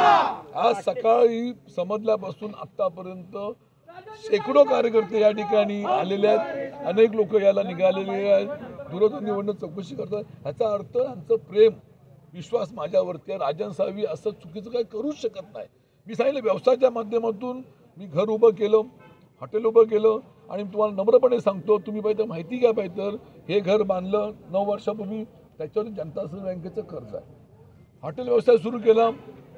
आज सकाळी समजल्यापासून आतापर्यंत शेकडो कार्यकर्ते या ठिकाणी आलेले आहेत, अनेक लोक याला निघालेले आहेत, दूरध्वनीवरून चौकशी करतात। ह्याचा अर्थ आमचं प्रेम विश्वास माझ्यावरती आहे। राजन साळवी असं चुकीचं काही करूच शकत नाही। मी सांगितलं व्यवसायाच्या माध्यमातून मी घर उभं केलं, हॉटेल उभं केलं आणि तुम्हाला नम्रपणे सांगतो, तुम्ही पाहिजे माहिती घ्या पाहिजे तर हे घर बांधलं 9 वर्षापूर्वी, त्याच्यावर जनता सहकारी बँकेचं कर्ज आहे। हॉटेल व्यवसाय सुरू केला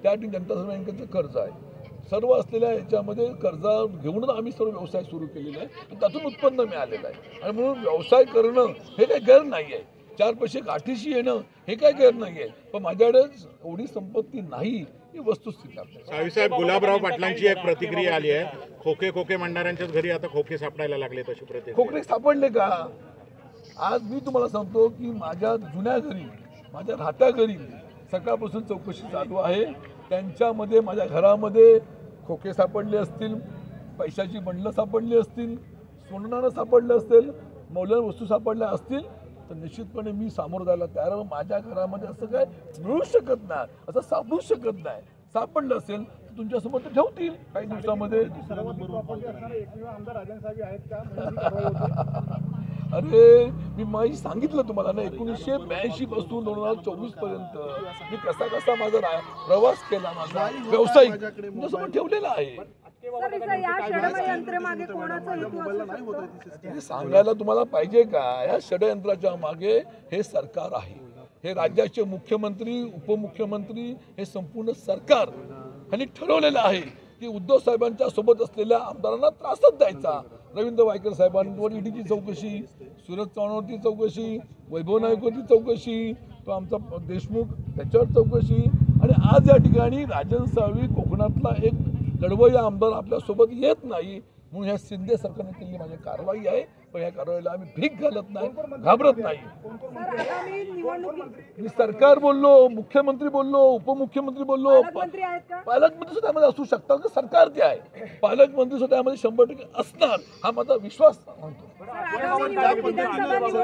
त्या ठिकाणी जनता सहकारी बँकेचं कर्ज आहे। सर्व असलेल्या याच्यामध्ये कर्ज घेऊनच आम्ही सर्व व्यवसाय सुरू केलेला आहे आणि त्यातून उत्पन्न मिळालेलं आहे। आणि म्हणून व्यवसाय करणं हे काही गैर नाही आहे, 4 पैसे गाठीशी येणं हे काही गैर नाही आहे, पण माझ्याकडे एवढी संपत्ती नाही ही वस्तुस्थिती आहे। साळवी साहेब, गुलाबराव पाटलांची एक प्रतिक्रिया आली आहे, खोके मांडणाऱ्यांच्याच घरी आता खोके सापडायला लागले, तशी प्रतिक्रिया। खोके सापडले का? आज मी तुम्हाला सांगतो की माझ्या जुन्या घरी, माझ्या राहत्या घरी सकाळपासून चौकशी चालू आहे। त्यांच्यामध्ये माझ्या घरामध्ये खोके सापडले असतील, पैशाची बंडलं सापडली असतील, सोनं सापडलं असेल, मौल्यवान वस्तू सापडल्या असतील तर निश्चितपणे मी सामोरं जायला तयार। माझ्या घरामध्ये असं काय मिळू शकत नाही, असं सापडू शकत नाही। सापडलं असेल तर तुमच्यासमोर ते ठेवतील काही दिवसामध्ये। अरे मी माहिती सांगितलं तुम्हाला ना, 1982 पासून 2024 पर्यंत मी कसा माझा प्रवास केला, माझा व्यावसायिक तुमच्यासमोर ठेवलेला आहे। सांगायला तुम्हाला पाहिजे का? या षडयंत्राच्या मागे हे सरकार आहे, हे राज्याचे मुख्यमंत्री उपमुख्यमंत्री हे संपूर्ण सरकार यांनी ठरवलेलं आहे की उद्धव साहेबांच्या सोबत असलेल्या आमदारांना त्रासच द्यायचा। रवींद्र वायकर साहेबांवर ईडीची चौकशी, सूरज चव्हाणवरती चौकशी, वैभव नाईकवरती चौकशी, तो आमचा देशमुख त्याच्यावर चौकशी, आणि आज या ठिकाणी राजन साळवी कोकणातला एक लढवय्या आमदार आपल्यासोबत येत नाही म्हणून ह्या शिंदे सरकारने केलेली माझी कारवाई आहे। पण या कारवाईला आम्ही भीक घालत नाही, घाबरत नाही। मी सरकार बोललो, मुख्यमंत्री बोललो, उपमुख्यमंत्री बोललो, पालकमंत्री सुद्धा मध्ये असू शकतात, की सरकार ते आहे, पालकमंत्री सुद्धा यामध्ये 100% असणार हा माझा विश्वास म्हणतो।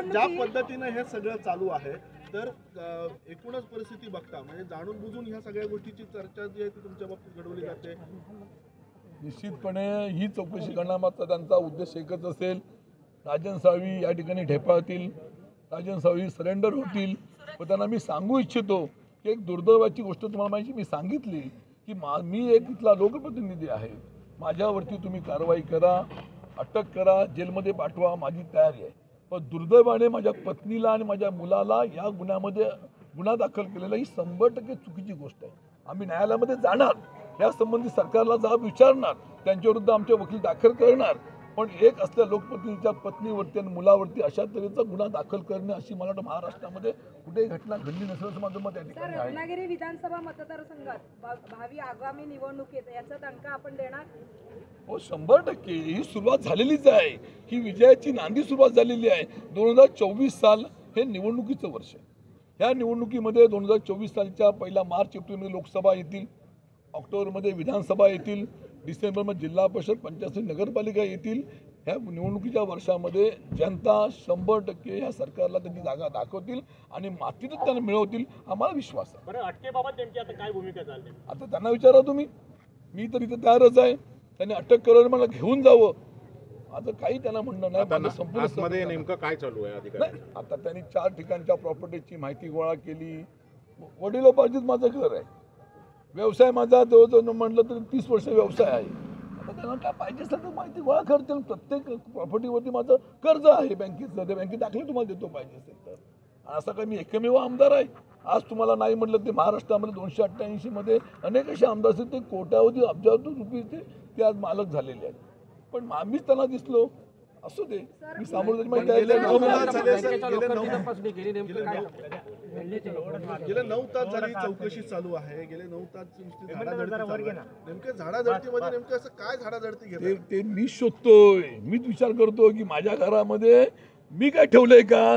ज्या पद्धतीने हे सगळं चालू आहे तर एकूणच परिस्थिती बघता म्हणजे जाणून बुजून ह्या सगळ्या गोष्टीची चर्चा जी आहे ती तुमच्या बाबतीत घडवली जाते। निश्चितपणे ही चौकशी करण्यामागचा त्यांचा उद्देश एकच असेल, राजन साळवी या ठिकाणी ढेपाळतील, राजन साळवी सरेंडर होतील। पण त्यांना मी सांगू इच्छितो की एक दुर्दैवाची गोष्ट तुम्हाला माहिती, मी सांगितली की मी एक इथला लोकप्रतिनिधी आहे, माझ्यावरती तुम्ही कारवाई करा, अटक करा, जेलमध्ये पाठवा, माझी तयारी आहे। पण दुर्दैवाने माझ्या पत्नीला आणि माझ्या मुलाला या गुन्ह्यामध्ये गुन्हा दाखल केलेला ही 100% चुकीची गोष्ट आहे। आम्ही न्यायालयामध्ये जाणार, या संबंधी सरकारला जाब विचारणार, त्यांच्याविरुद्ध आमचे वकील दाखल करणार, पण एक असल्या लोकप्रतिनिधीच्या पत्नीवरती आणि मुलावरती अशा तऱ्हेचा गुन्हा दाखल करणे अशी मला वाटतं महाराष्ट्रामध्ये कुठेही घटना घडली नसेल असं माझं मत या ठिकाणी आहे। रत्नागिरी विधानसभा मतदारसंघात भावी आगामी निवडणुकीत याचा दणका आपण देणार? हो 100% ही सुरुवात झालेलीच आहे, ही विजयाची नांदी सुरुवात झालेली आहे। 2024 साल हे निवडणुकीचं वर्ष आहे। ह्या निवडणुकीमध्ये 2024 सालच्या पहिला मार्च एप्रिलमध्ये लोकसभा येतील, ऑक्टोबरमध्ये विधानसभा येतील, डिसेंबरमध्ये जिल्हा परिषद पंचायत नगरपालिका येतील। ह्या निवडणुकीच्या वर्षामध्ये जनता 100% ह्या सरकारला त्यांची जागा दाखवतील आणि मातीतच त्यांना मिळवतील, आम्हाला विश्वास आहे। बरं, अटकेबाबत त्यांची आता काय भूमिका चालते? आता त्यांना विचारा तुम्ही, मी तर इथे तयारच आहे, त्यांनी अटक करायला मला घेऊन जावं, आता काही त्यांना म्हणणं नाही। संपूर्ण नेमकं काय चालू आहे अधिकारी? आता त्यांनी 4 ठिकाणच्या प्रॉपर्टीची माहिती गोळा केली, वडिलोपार्जित माझं घर आहे, व्यवसाय माझा जवळजवळ म्हटलं तर 30 वर्ष व्यवसाय आहे। आता त्यांना काय पाहिजे असेल तर माहिती गोळा करतील, प्रत्येक प्रॉपर्टीवरती माझं कर्ज आहे बँकेचं, ते बँकेत दाखले तुम्हाला देतो पाहिजे असेल तर। असं काय मी एकमेव आमदार आहे? आज तुम्हाला नाही म्हटलं ते महाराष्ट्रामध्ये 288 मध्ये अनेक असे आमदार असतील, ते कोट्यावधी अब्जावधी रुपये ते आज मालक झालेले आहेत, पण आम्हीच त्यांना दिसलो, असू दे, मी सामोरं गेले 9 तास झाली चौकशी चालू आहे, गेले 9 तास नेमके झाडाझडतीमध्ये नेमकं असं काय झाडाझडती घेतली ते मी शोधतोय, मीच विचार करतो की माझ्या घरामध्ये मी काय ठेवलंय का,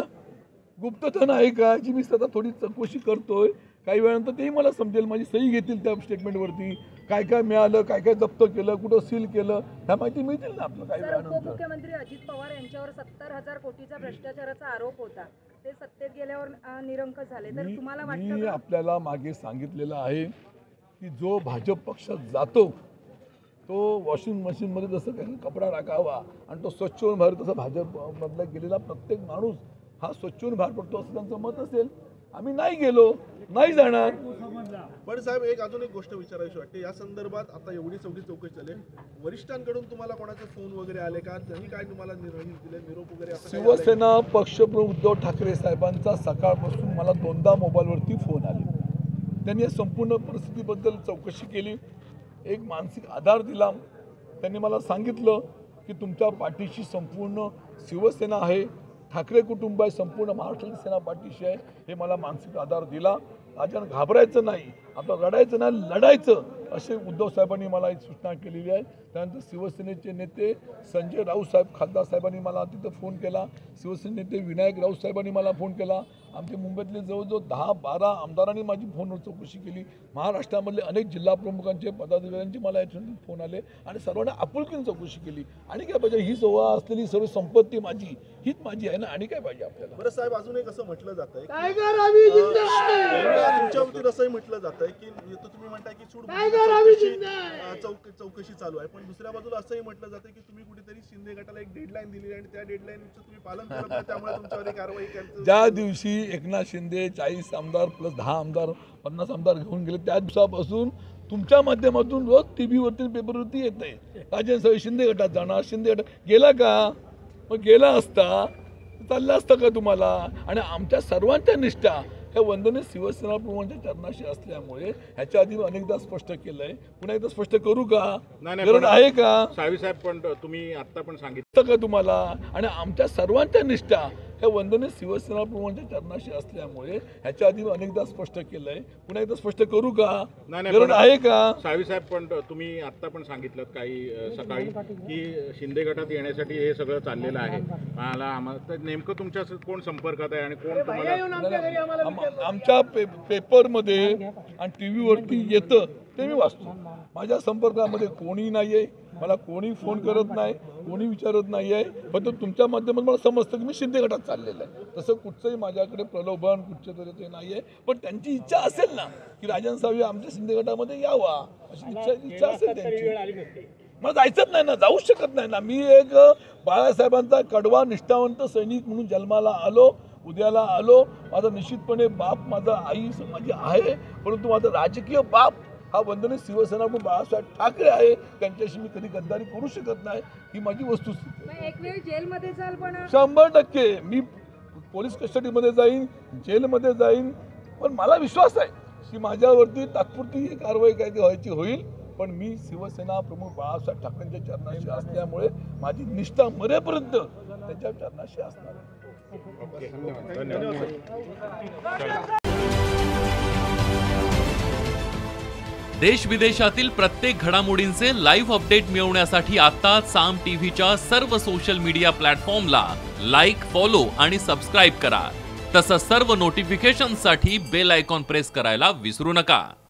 गुप्तधन आहे का, जी मी सतत थोडी चौकशी करतोय। काही वेळानंतर तेही मला समजेल, माझी सही घेतील त्या स्टेटमेंटवरती, काय काय मिळालं, काय काय जप्त केलं, कुठं सील केलं, ह्या माहिती मिळतील ना आपलं काही वेळानंतर। उपमुख्यमंत्री अजित पवार यांच्यावर 70,000 कोटीचा भ्रष्टाचाराचा आरोप होता, ते सत्तेत गेल्यावर निरंकुश झाले, तर तुम्हाला वाटतं मी आपल्याला मागे सांगितलेलं आहे की जो भाजप पक्षात जातो तो वॉशिंग मशीनमध्ये जसं काही कपडा टाकावा आणि तो स्वच्छ होऊन बाहेर, तसं भाजपमधला गेलेला प्रत्येक माणूस हा स्वच्छ होऊन बाहेर पडतो असं त्यांचं मत असेल. आम्ही नाही गेलो, नाही जाणार. पण साहेब अजून एक गोष्ट विचारायची वाटते या संदर्भात. आता एवढी चौकशी झाली, वरिष्ठांकडून तुम्हाला कोणाचे फोन वगैरे आले का? त्यांनी काय तुम्हाला दिले, निरोप वगैरे असं काही आलंय? शिवसेना पक्षप्रमुख उद्धव ठाकरे साहेबांचा सकाळपासून मला 2दा मोबाईलवरती फोन आले. त्यांनी या संपूर्ण परिस्थितीबद्दल चौकशी केली, एक मानसिक आधार दिला. त्यांनी मला सांगितलं की तुमच्या पाठीशी संपूर्ण शिवसेना आहे, ठाकरे कुटुंब आहे, संपूर्ण महाराष्ट्र सेना पाठीशी आहे. हे मला मानसिक आधार दिला. राजन घाबरायचं नाही, आपलं रडायचं नाही, लढायचं, असे उद्धव साहेबांनी मला एक सूचना केलेली आहे. त्यानंतर शिवसेनेचे नेते संजय राऊत साहेब खासदार साहेबांनी मला तिथं फोन केला. शिवसेने नेते विनायक राऊत साहेबांनी मला फोन केला. आमचे मुंबईतले जवळजवळ 10-12 आमदारांनी माझी फोनवर चौकशी केली. महाराष्ट्रामधले अनेक जिल्हा प्रमुखांचे पदाधिकाऱ्यांचे मला याच्यातून फोन आले आणि सर्वांना आपुलकीने चौकशी केली. आणि काय पाहिजे, ही जवळ असलेली सर्व संपत्ती माझी, हीच माझी आहे ना, आणि काय पाहिजे आपल्याला. बरं साहेब, अजून एक असं म्हटलं जात आहे तुमच्या वतीनं असंही म्हटलं जात आहे की तुम्ही म्हणताय की चौकशी चालू आहे, पण दुसऱ्या बाजूला असंही म्हटलं जातं की तुम्ही कुठेतरी शिंदे गटाला एक डेडलाईन दिली आणि त्या डेडलाईनचं तुम्ही पालन करत नाही, त्यामुळे तुमच्यावर कारवाई करतो. ज्या दिवशी एकनाथ शिंदे 40 आमदार प्लस 10 आमदार 50 आमदार घेऊन गेले, त्या दिवसापासून तुमच्या माध्यमातून रोज टीव्हीवरती पेपरवरती येत आहे राजन साहेब शिंदे गटात जाणार, शिंदे गटात गेला का? मग गेला असता चाललं असतं का तुम्हाला? आणि आमच्या सर्वांच्या निष्ठा ह्या वंदनीय शिवसेना प्रमुखांच्या चरणाशी असल्यामुळे ह्याच्या आधी अनेकदा स्पष्ट केलंय, पुन्हा एकदा स्पष्ट करू का? गरज आहे का सावी साहेब? पण तुम्ही आता पण सांगितलं का तुम्हाला? आणि आमच्या सर्वांच्या निष्ठा ह्या वंदनीय शिवसेना प्रमुखांच्या चरणाशी असल्यामुळे ह्याच्या आधी अनेकदा स्पष्ट केलंय, पुन्हा एकदा स्पष्ट करू का? गरज आहे का? सावी साहेब, पण तुम्ही आता पण सांगितलं काही सकाळी की शिंदे गटात येण्यासाठी हे सगळं चाललेलं आहे. तर नेमकं तुमच्या कोण संपर्कात आहे आणि कोण तुम्हाला? आमच्या पेपरमध्ये आणि टीव्हीवरती येतं ते मी वाचतो. माझ्या संपर्कामध्ये कोणी नाही आहे, मला कोणी फोन करत नाही, कोणी विचारत नाही आहे. फक्त तुमच्या माध्यमातून मला समजतं की मी शिंदे गटात चाललेलं आहे. तसं कुठचंही माझ्याकडे प्रलोभन कुठच्या तरी ते नाही आहे. पण त्यांची इच्छा असेल ना की राजन सावी आमच्या शिंदे गटामध्ये यावा, अशी इच्छा असेल त्यांची. मला जायचंच नाही ना, जाऊच शकत नाही ना. मी एक बाळासाहेबांचा कडवा निष्ठावंत सैनिक म्हणून जन्माला आलो, उद्याला आलो. माझा निश्चितपणे बाप माझा आई माझी आहे, परंतु माझा राजकीय बाप हा वंदनीय शिवसेना बाळासाहेब ठाकरे आहे. त्यांच्याशी मी कधी गद्दारी करू शकत नाही, ही माझी वस्तुस्थिती. एक वेळ जेलमध्ये जाल पण 100% मी पोलीस कस्टडीमध्ये जाईन, जेलमध्ये जाईन, पण मला विश्वास आहे की माझ्यावरती तात्पुरती कारवाई काय ती व्हायची होईल. पण मी शिवसेना प्रमुख बाळासाहेब ठाकरेंच्या चरणाशी असल्यामुळे माझी निष्ठा मरेपर्यंत त्यांच्या चरणाशी असणार आहे. देश विदेशातील प्रत्येक घडामोडींचे लाईव्ह अपडेट मिळवण्यासाठी आता साम टीव्हीच्या सर्व सोशल मीडिया प्लॅटफॉर्मला लाईक, फॉलो आणि सबस्क्राईब करा. तसंच सर्व नोटिफिकेशनसाठी बेल आयकॉन प्रेस करायला विसरू नका.